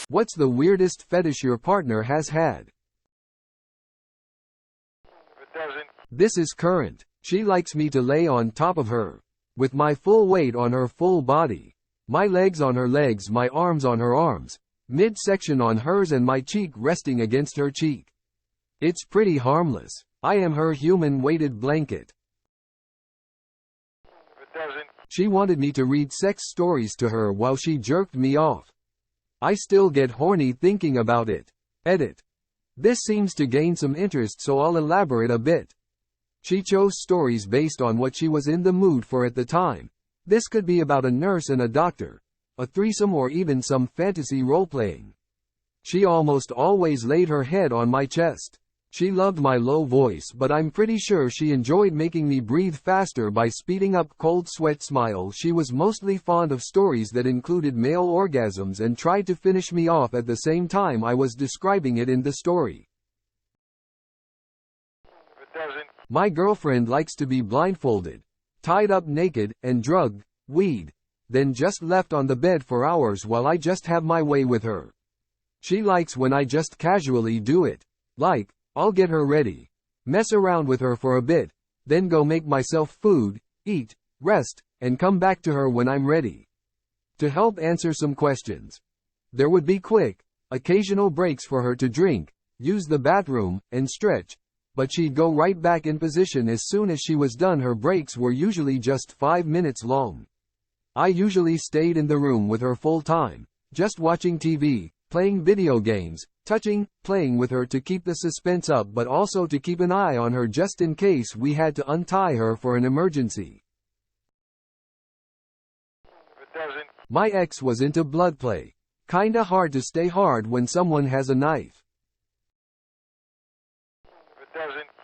What's the weirdest fetish your partner has had? This is current. She likes me to lay on top of her, with my full weight on her full body. My legs on her legs, my arms on her arms, midsection on hers and my cheek resting against her cheek. It's pretty harmless. I am her human weighted blanket. She wanted me to read sex stories to her while she jerked me off. I still get horny thinking about it. Edit. This seems to gain some interest, so I'll elaborate a bit. She chose stories based on what she was in the mood for at the time. This could be about a nurse and a doctor, a threesome, or even some fantasy role-playing. She almost always laid her head on my chest. She loved my low voice, but I'm pretty sure she enjoyed making me breathe faster by speeding up cold sweat. Smile. She was mostly fond of stories that included male orgasms and tried to finish me off at the same time I was describing it in the story. My girlfriend likes to be blindfolded, tied up naked, and drugged, weed, then just left on the bed for hours while I just have my way with her. She likes when I just casually do it. Like, I'll get her ready, mess around with her for a bit, then go make myself food, eat, rest, and come back to her when I'm ready. To help answer some questions. There would be quick, occasional breaks for her to drink, use the bathroom, and stretch, but she'd go right back in position as soon as she was done. Her breaks were usually just 5 minutes long. I usually stayed in the room with her full time, just watching TV, playing video games, touching, playing with her to keep the suspense up, but also to keep an eye on her just in case we had to untie her for an emergency. My ex was into blood play. Kinda hard to stay hard when someone has a knife.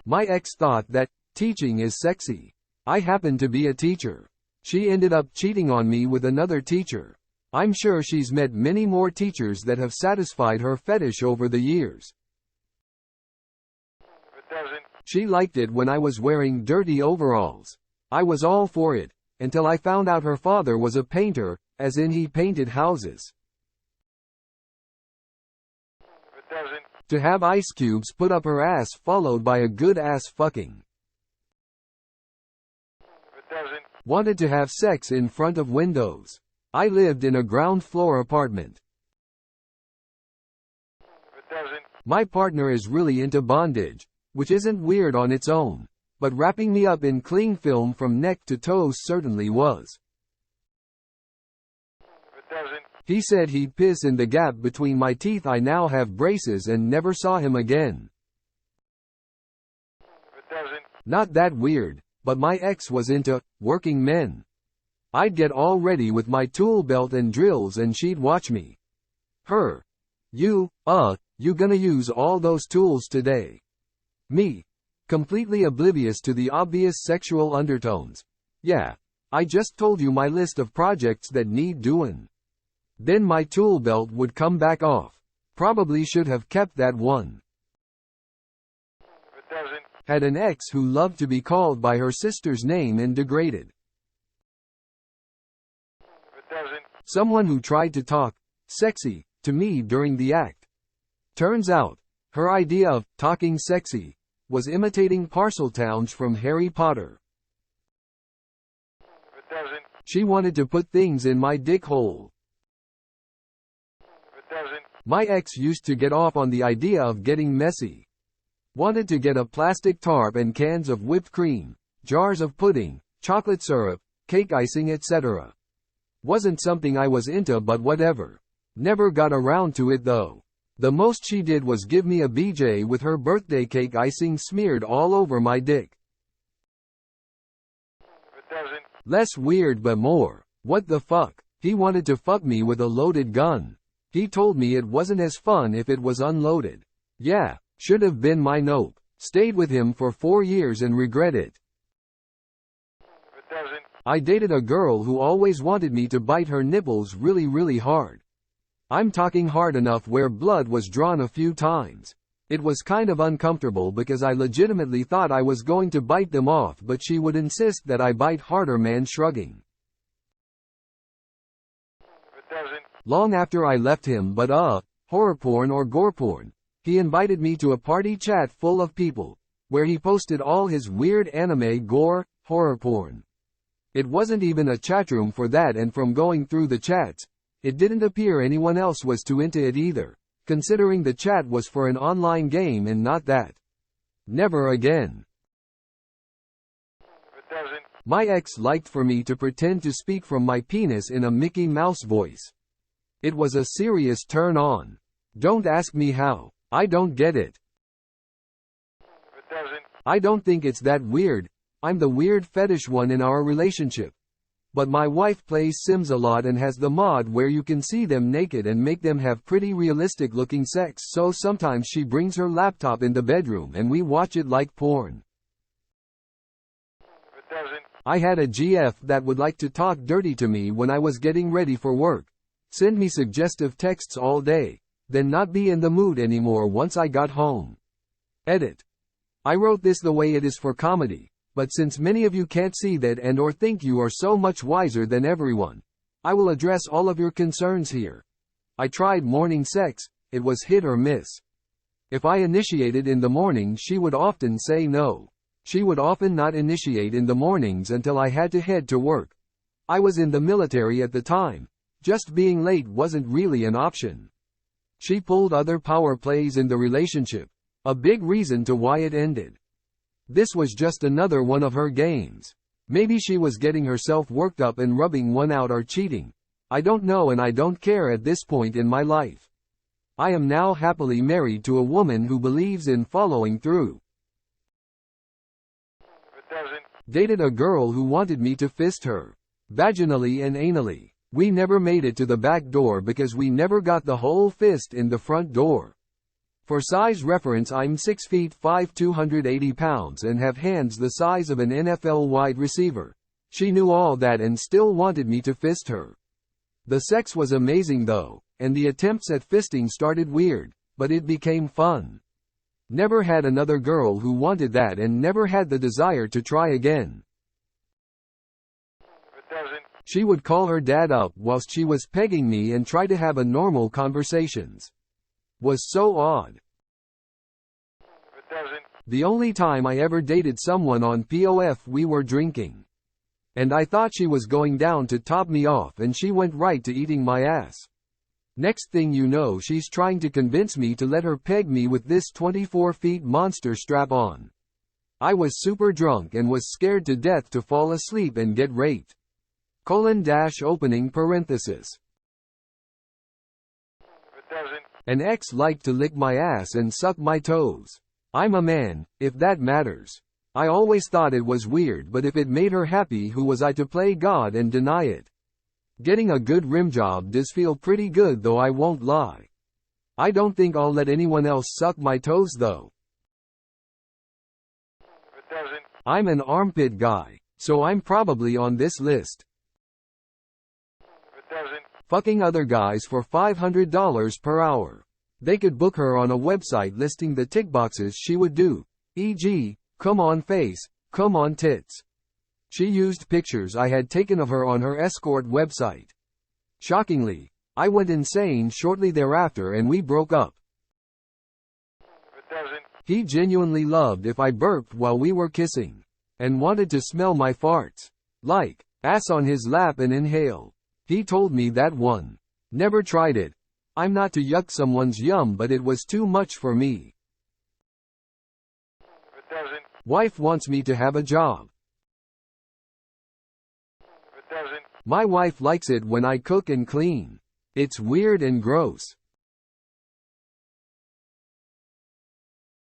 My ex thought that teaching is sexy. I happened to be a teacher. She ended up cheating on me with another teacher. I'm sure she's met many more teachers that have satisfied her fetish over the years. She liked it when I was wearing dirty overalls. I was all for it, until I found out her father was a painter, as in he painted houses. To have ice cubes put up her ass followed by a good ass fucking. Wanted to have sex in front of windows. I lived in a ground floor apartment. My partner is really into bondage, which isn't weird on its own, but wrapping me up in cling film from neck to toes certainly was. He said he'd piss in the gap between my teeth. I now have braces and never saw him again. Not that weird, but my ex was into working men. I'd get all ready with my tool belt and drills and she'd watch me. Her. You gonna use all those tools today? Me. Completely oblivious to the obvious sexual undertones. Yeah. I just told you my list of projects that need doing. Then my tool belt would come back off. Probably should have kept that one. Had an ex who loved to be called by her sister's name and degraded. Someone who tried to talk sexy to me during the act. Turns out, her idea of talking sexy was imitating Parseltowns from Harry Potter. She wanted to put things in my dick hole. My ex used to get off on the idea of getting messy. Wanted to get a plastic tarp and cans of whipped cream, jars of pudding, chocolate syrup, cake icing, etc. Wasn't something I was into, but whatever. Never got around to it though. The most she did was give me a BJ with her birthday cake icing smeared all over my dick. Less weird but more. What the fuck? He wanted to fuck me with a loaded gun. He told me it wasn't as fun if it was unloaded. Yeah, should have been my nope. Stayed with him for 4 years and regret it. I dated a girl who always wanted me to bite her nipples really hard. I'm talking hard enough where blood was drawn a few times. It was kind of uncomfortable because I legitimately thought I was going to bite them off, but she would insist that I bite harder. Man shrugging. Long after I left him, but horror porn or gore porn. He invited me to a party chat full of people, where he posted all his weird anime gore, horror porn. It wasn't even a chatroom for that, and from going through the chats, it didn't appear anyone else was too into it either, considering the chat was for an online game and not that. Never again. My ex liked for me to pretend to speak from my penis in a Mickey Mouse voice. It was a serious turn on. Don't ask me how. I don't get it. I don't think it's that weird. I'm the weird fetish one in our relationship. But my wife plays Sims a lot and has the mod where you can see them naked and make them have pretty realistic looking sex, so sometimes she brings her laptop in the bedroom and we watch it like porn. I had a GF that would like to talk dirty to me when I was getting ready for work, send me suggestive texts all day, then not be in the mood anymore once I got home. Edit. I wrote this the way it is for comedy, but since many of you can't see that and or think you are so much wiser than everyone, I will address all of your concerns here. I tried morning sex, it was hit or miss. If I initiated in the morning, she would often say no. She would often not initiate in the mornings until I had to head to work. I was in the military at the time. Just being late wasn't really an option. She pulled other power plays in the relationship, a big reason to why it ended. This was just another one of her games. Maybe she was getting herself worked up and rubbing one out or cheating. I don't know, and I don't care at this point in my life. I am now happily married to a woman who believes in following through. Dated a girl who wanted me to fist her, vaginally and anally. We never made it to the back door because we never got the whole fist in the front door. For size reference, I'm 6 feet 5, 280 pounds and have hands the size of an NFL wide receiver. She knew all that and still wanted me to fist her. The sex was amazing though, and the attempts at fisting started weird, but it became fun. Never had another girl who wanted that and never had the desire to try again. She would call her dad up whilst she was pegging me and try to have a normal conversations. Was so odd. The only time I ever dated someone on POF, we were drinking. And I thought she was going down to top me off and she went right to eating my ass. Next thing you know, she's trying to convince me to let her peg me with this 24 feet monster strap on. I was super drunk and was scared to death to fall asleep and get raped. Opening parenthesis. An ex liked to lick my ass and suck my toes. I'm a man, if that matters. I always thought it was weird, but if it made her happy, who was I to play God and deny it? Getting a good rim job does feel pretty good though, I won't lie. I don't think I'll let anyone else suck my toes though. I'm an armpit guy, so I'm probably on this list. Fucking other guys for $500 per hour. They could book her on a website listing the tick boxes she would do, e.g., come on face, come on tits. She used pictures I had taken of her on her escort website. Shockingly, I went insane shortly thereafter and we broke up. He genuinely loved if I burped while we were kissing, and wanted to smell my farts. Like, ass on his lap and inhale. He told me that one. Never tried it. I'm not to yuck someone's yum, but it was too much for me. Wife wants me to have a job. My wife likes it when I cook and clean. It's weird and gross.